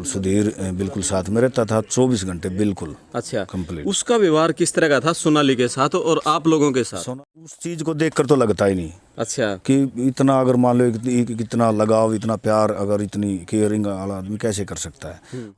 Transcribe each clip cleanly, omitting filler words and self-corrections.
बिल्कुल सुधीर बिल्कुल साथ में रहता था 24 घंटे बिल्कुल। अच्छा, कंप्लीट। उसका व्यवहार किस तरह का था सोनाली के साथ और आप लोगों के साथ? उस चीज को देखकर तो लगता ही नहीं अच्छा, कि इतना, अगर मान लो इतना लगाव, इतना प्यार, अगर इतनी केयरिंग वाला आदमी कैसे कर सकता है।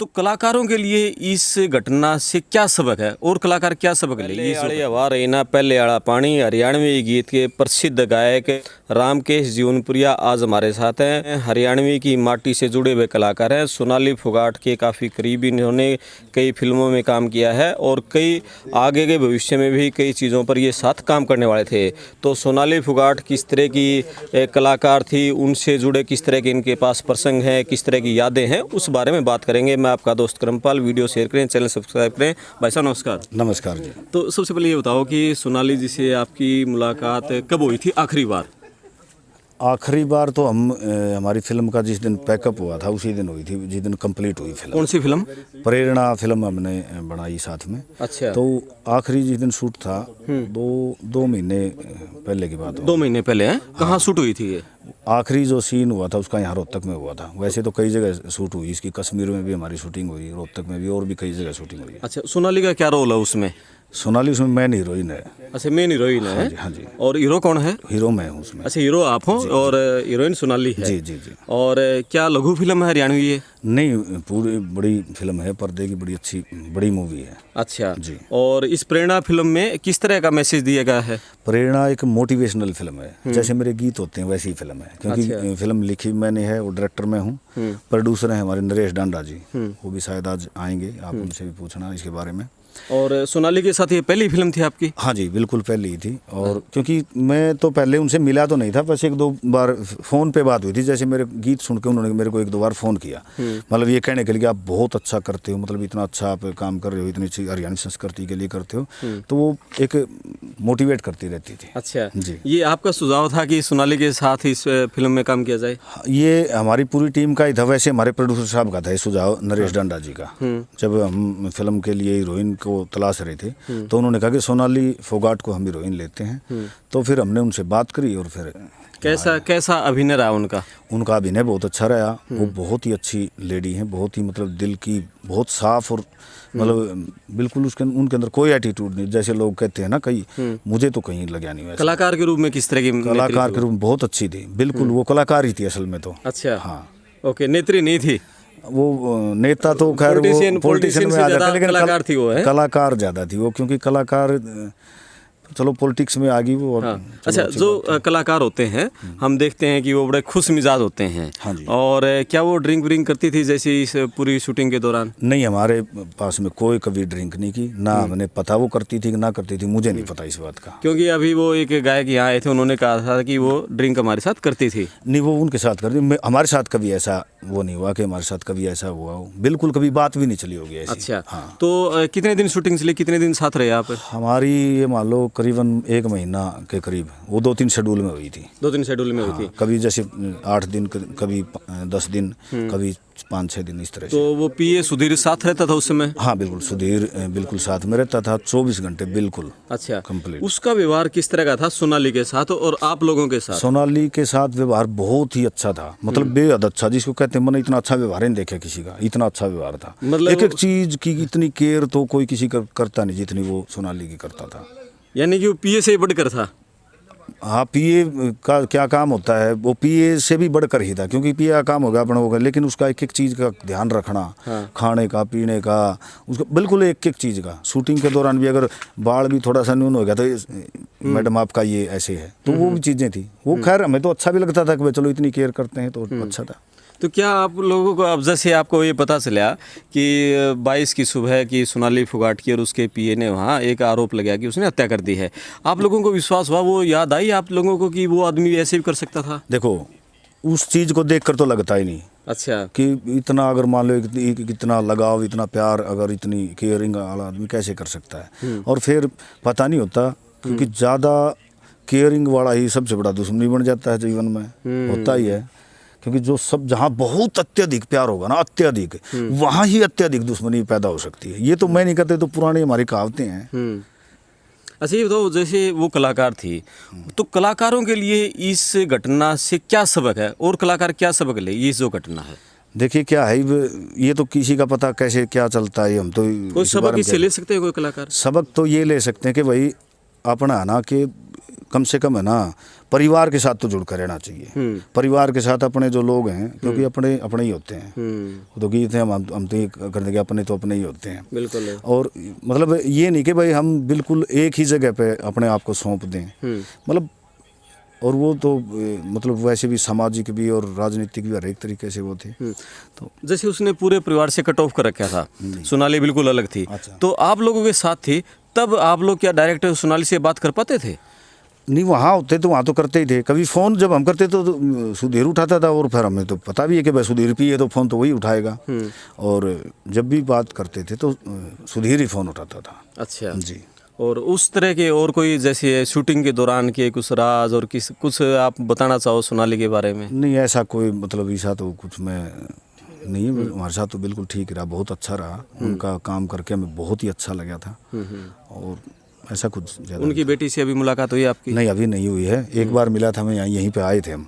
तो कलाकारों के लिए इस घटना से क्या सबक है और कलाकार क्या सबक ले? हवा रहीना पहले आड़ा पानी हरियाणवी गीत के प्रसिद्ध गायक रामकेश जीवनपुरिया आज हमारे साथ हैं। हरियाणवी की माटी से जुड़े हुए कलाकार हैं। सोनाली फोगाट के काफ़ी करीब इन्होंने कई फिल्मों में काम किया है और कई आगे के भविष्य में भी कई चीज़ों पर ये साथ काम करने वाले थे। तो सोनाली फोगाट किस तरह की कलाकार थी, उनसे जुड़े किस तरह के इनके पास प्रसंग हैं, किस तरह की यादें हैं, उस बारे में बात करेंगे। मैं आपका दोस्त करमपाल, वीडियो शेयर करें, चैनल सब्सक्राइब करें। भाई साहब नमस्कार। नमस्कार जी। तो सबसे पहले ये बताओ कि सोनाली जी से आपकी मुलाकात कब हुई थी आखिरी बार? आखिरी बार तो हमारी फिल्म का जिस दिन पैकअप हुआ था उसी दिन हुई थी, जिस दिन कंप्लीट हुई फिल्म। कौन सी फिल्म? प्रेरणा फिल्म हमने बनाई साथ में। अच्छा, तो आखिरी जिस दिन शूट था दो महीने पहले की बात। 2 महीने पहले है। कहाँ शूट हुई थी ये? आखिरी जो सीन हुआ था उसका यहाँ रोहतक में हुआ था। वैसे तो कई जगह शूट हुई, इसकी कश्मीर में भी हमारी शूटिंग हुई, रोहतक में भी, और भी कई जगह शूटिंग हुई। अच्छा, सोनाली का क्या रोल है उसमें? सोनाली उसमें मेन हीरोइन है। अच्छा, मेन हीरोइन है। हाँ जी। और हीरो कौन है? हीरो मैं हूँ उसमें। अच्छा, हीरो आप हो और हीरोइन सोनाली है। जी जी जी। और क्या लघु फिल्म है हरियाणवी ये? नहीं, पूरी बड़ी फिल्म है, पर्दे की बड़ी अच्छी बड़ी मूवी है। अच्छा जी। और इस प्रेरणा फिल्म में किस तरह का मैसेज दिया गया है? प्रेरणा एक मोटिवेशनल फिल्म है, जैसे मेरे गीत होते हैं वैसी ही फिल्म है। क्योंकि फिल्म लिखी मैंने है और डायरेक्टर मैं हूँ। प्रोड्यूसर हैं हमारे नरेश डांडा जी, वो भी शायद आज आएंगे, आप उनसे भी पूछना इसके बारे में। और सोनाली के साथ ये पहली फिल्म थी आपकी? हाँ जी, बिल्कुल पहली ही थी। और क्योंकि मैं तो पहले उनसे मिला तो नहीं था, बस 1-2 बार फ़ोन पे बात हुई थी। जैसे मेरे गीत सुन के उन्होंने मेरे को 1-2 बार फ़ोन किया, मतलब ये कहने के लिए कि आप बहुत अच्छा करते हो, मतलब इतना अच्छा आप काम कर रहे हो, इतनी अच्छी हरियाणवी संस्कृति के लिए करते हो। तो वो एक मोटिवेट करती रहती थी। अच्छा जी। ये आपका सुझाव था कि सोनाली के साथ इस फिल्म में काम किया जाए? ये हमारी पूरी टीम का ही था। वैसे हमारे प्रोड्यूसर साहब का था ये सुझाव, नरेश डांडा जी का। जब हम फिल्म के लिए हीरोइन को तलाश रहे थे तो उन्होंने कहा कि सोनाली फोगाट को हम हीरोइन लेते हैं। तो फिर हमने उनसे बात करी और फिर कैसा अभिनय रहा उनका? उनका अभिनय बहुत अच्छा रहा। वो बहुत ही अच्छी लेडी हैं, बहुत ही मतलब दिल की, बहुत साफ, और मतलब बिल्कुल उनके अंदर कोई एटीट्यूड नहीं, जैसे लोग कहते हैं ना कई, मुझे तो कहीं लगा नहीं। वैसे कलाकार के रूप में किस तरह की? कलाकार के रूप में बहुत अच्छी थी, बिल्कुल वो कलाकार ही थी असल में तो। अच्छा, हाँ। ओके, नेत्री नहीं थी वो, नेता तो खैर वो पॉलिटिशियन में आ जाता है, लेकिन कलाकार थी वो है? कलाकार ज़्यादा थी वो, क्योंकि कलाकार चलो पॉलिटिक्स में आ गई वो। और अच्छा, जो कलाकार होते हैं हम देखते हैं कि वो बड़े खुश मिजाज होते हैं। हाँ जी। और क्या वो ड्रिंक व्रिंक करती थी जैसे इस पूरी शूटिंग के दौरान? नहीं, हमारे पास में कोई कभी ड्रिंक नहीं की, ना हमने पता वो करती थी कि ना करती थी, मुझे नहीं पता इस बात का। क्योंकि अभी वो एक गायक यहाँ आए थे, उन्होंने कहा था कि वो ड्रिंक हमारे साथ करती थी। नहीं, वो उनके साथ करती, हमारे साथ कभी ऐसा वो नहीं हुआ कि हमारे साथ कभी ऐसा हुआ हो, बिल्कुल कभी बात भी नहीं चली होगी ऐसी। अच्छा। हाँ। तो कितने दिन शूटिंग चली, कितने दिन साथ रहे आप? हमारी ये मान लो करीबन 1 महीना के करीब, वो 2-3 शेड्यूल में हुई थी। 2-3 शेड्यूल में हुई थी। कभी जैसे 8 दिन, कभी 10 दिन, कभी 5-6 दिन, इस तरह से। तो वो पीए सुधीर साथ रहता था उस समय? हाँ बिल्कुल, सुधीर बिल्कुल साथ में रहता था 24 घंटे बिल्कुल। अच्छा, कंप्लीट। उसका व्यवहार किस तरह का था सोनाली के साथ और आप लोगों के साथ? सोनाली के साथ व्यवहार बहुत ही अच्छा था, मतलब बेहद अच्छा, जिसको कहते हैं मैंने इतना अच्छा व्यवहार नहीं देखा किसी का, इतना अच्छा व्यवहार था। मतलब एक चीज की इतनी केयर तो कोई किसी का करता नहीं जितनी वो सोनाली की करता था। यानी कि वो पीए से ही बढ़कर था? हाँ, पीए का क्या काम होता है, वो पीए से भी बढ़कर ही था, क्योंकि पीए का काम होगा अपना होगा, लेकिन उसका एक एक चीज़ का ध्यान रखना। हाँ। खाने का, पीने का, उसका बिल्कुल एक एक चीज़ का। शूटिंग के दौरान भी अगर बाल भी थोड़ा सा न्यून हो गया तो मैडम आपका ये ऐसे है, तो वो भी चीज़ें थी। वो खैर हमें तो अच्छा भी लगता था कि भाई चलो इतनी केयर करते हैं तो अच्छा था। तो क्या आप लोगों को अब जैसे आपको ये पता चला कि 22 की सुबह की सोनाली फोगाट की और उसके पीए ने वहाँ एक आरोप लगाया कि उसने हत्या कर दी है, आप लोगों को विश्वास हुआ, वो याद आई आप लोगों को कि वो आदमी ऐसे भी कर सकता था? देखो, उस चीज़ को देखकर तो लगता ही नहीं। अच्छा। कि इतना, अगर मान लो इतना लगाव, इतना प्यार, अगर इतनी केयरिंग वाला आदमी कैसे कर सकता है। और फिर पता नहीं होता, क्योंकि ज़्यादा केयरिंग वाला ही सबसे बड़ा दुश्मनी बन जाता है जीवन में, होता ही है। क्योंकि जो सब जहाँ बहुत अत्यधिक प्यार होगा ना, अत्यधिक, वहाँ ही अत्यधिक दुश्मनी पैदा हो सकती है। ये तो मैं नहीं कहते, तो पुरानी हमारी कहावतें हैं। अच्छा, ये बताओ, जैसे वो कलाकार थी, तो कलाकारों के लिए इस घटना से क्या सबक है और कलाकार क्या सबक ले, ये जो घटना है? देखिए क्या है, ये तो किसी का पता कैसे क्या चलता है, हम तो कोई इस सबक बारे में इससे ले सकते हैं कोई कलाकार? सबक तो ये ले सकते हैं कि भाई अपना है ना, कि कम से कम है ना परिवार के साथ तो जुड़ कर रहना चाहिए। परिवार के साथ अपने जो लोग हैं, क्योंकि अपने अपने ही होते हैं। तो गीत है, हम तो ये कर देंगे, अपने तो अपने ही होते हैं। बिल्कुल है। और मतलब ये नहीं कि भाई हम बिल्कुल एक ही जगह पे अपने आप को सौंप दें, मतलब। और वो तो मतलब वैसे भी सामाजिक भी और राजनीतिक भी हर एक तरीके से वो थे। तो जैसे उसने पूरे परिवार से कट ऑफ कर रखा था, सोनाली बिल्कुल अलग थी। अच्छा। तो आप लोगों के साथ थी, तब आप लोग क्या डायरेक्ट सोनाली से बात कर पाते थे? नहीं, वहाँ होते तो वहाँ तो करते ही थे। कभी फ़ोन जब हम करते तो सुधीर उठाता था, और फिर हमें तो पता भी है कि भाई सुधीर पी है तो फ़ोन तो वही उठाएगा। और जब भी बात करते थे तो सुधीर ही फ़ोन उठाता था। अच्छा जी। और उस तरह के और कोई जैसे शूटिंग के दौरान के कुछ राज और कुछ आप बताना चाहो सोनाली के बारे में? नहीं, ऐसा कोई मतलब ऐसा तो कुछ मैं नहीं, हमारे साथ तो बिल्कुल ठीक रहा, बहुत अच्छा रहा। उनका काम करके हमें बहुत ही अच्छा लगा था। और ऐसा कुछ ज़्यादा। उनकी बेटी से अभी मुलाकात हुई आपकी? नहीं, अभी नहीं हुई है। एक बार मिला था, मैं यहीं पे आए थे हम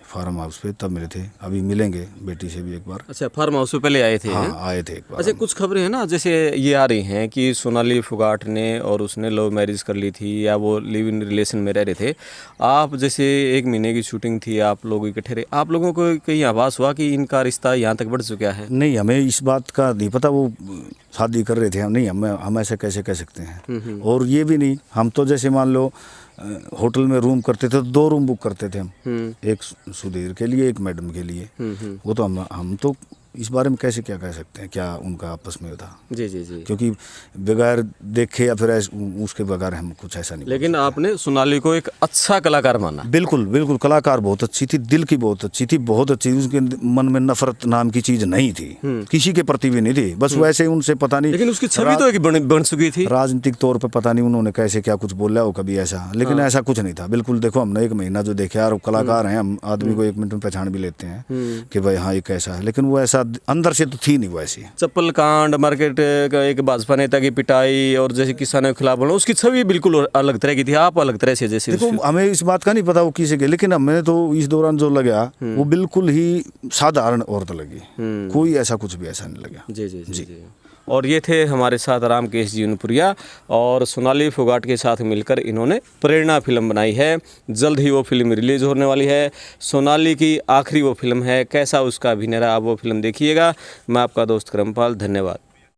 फार्म हाउस पे, तब मिले थे। अभी मिलेंगे बेटी से भी एक बार। अच्छा, फार्म हाउस पे पहले आए थे? हाँ, आए थे एक बार। अच्छा, कुछ खबरें हैं ना, जैसे ये आ रही हैं कि सोनाली फोगाट ने और उसने लव मैरिज कर ली थी, या वो लिव इन रिलेशन में रह रहे थे। आप जैसे 1 महीने की शूटिंग थी, आप लोग इकट्ठे रहे, आप लोगों को कहीं आभास हुआ कि इनका रिश्ता यहाँ तक बढ़ चुका है? नहीं, हमें इस बात का नहीं पता, वो शादी कर रहे थे। हम नहीं, हम ऐसे कैसे कह सकते हैं। और ये भी नहीं, हम तो जैसे मान लो होटल में रूम करते थे तो 2 रूम बुक करते थे हम, एक सुधीर के लिए, एक मैडम के लिए। वो तो हम तो इस बारे में कैसे क्या कह सकते हैं, क्या उनका आपस में था। जी जी जी। क्योंकि बगैर देखे या फिर उसके बगैर हम कुछ ऐसा नहीं। लेकिन आपने सोनाली को एक अच्छा कलाकार माना? बिल्कुल बिल्कुल, कलाकार बहुत अच्छी थी, दिल की बहुत अच्छी थी, बहुत अच्छी। उसके मन में नफरत नाम की चीज नहीं थी, किसी के प्रति भी नहीं थी। बस वैसे ही उनसे पता नहीं, लेकिन उसकी छवि तो एक बन चुकी थी। राजनीतिक तौर पे पता नहीं उन्होंने कैसे क्या कुछ बोला हो कभी ऐसा, लेकिन ऐसा कुछ नहीं था बिल्कुल। देखो, हमने 1 महीना जो देखा, और कलाकार हैं हम, आदमी को 1 मिनट में पहचान भी लेते हैं कि भाई हाँ ये कैसा है, लेकिन वो ऐसा अंदर से तो थी नहीं वो ऐसी। चप्पल कांड, मार्केट का एक भाजपा नेता की पिटाई, और जैसे किसानों के खिलाफ बोलना, उसकी छवि बिल्कुल अलग तरह की थी। आप अलग तरह से जैसे। देखो, हमें इस बात का नहीं पता वो किसी के, लेकिन हमें तो इस दौरान जो लगा वो बिल्कुल ही साधारण औरत लगी। कोई ऐसा कुछ भी ऐसा नहीं लगा। जी जी जी, जी। और ये थे हमारे साथ रामकेश जीवनपुरिया, और सोनाली फोगाट के साथ मिलकर इन्होंने प्रेरणा फिल्म बनाई है। जल्द ही वो फिल्म रिलीज़ होने वाली है। सोनाली की आखिरी वो फिल्म है, कैसा उसका अभिनय रहा, आप वो फिल्म देखिएगा। मैं आपका दोस्त करमपाल, धन्यवाद।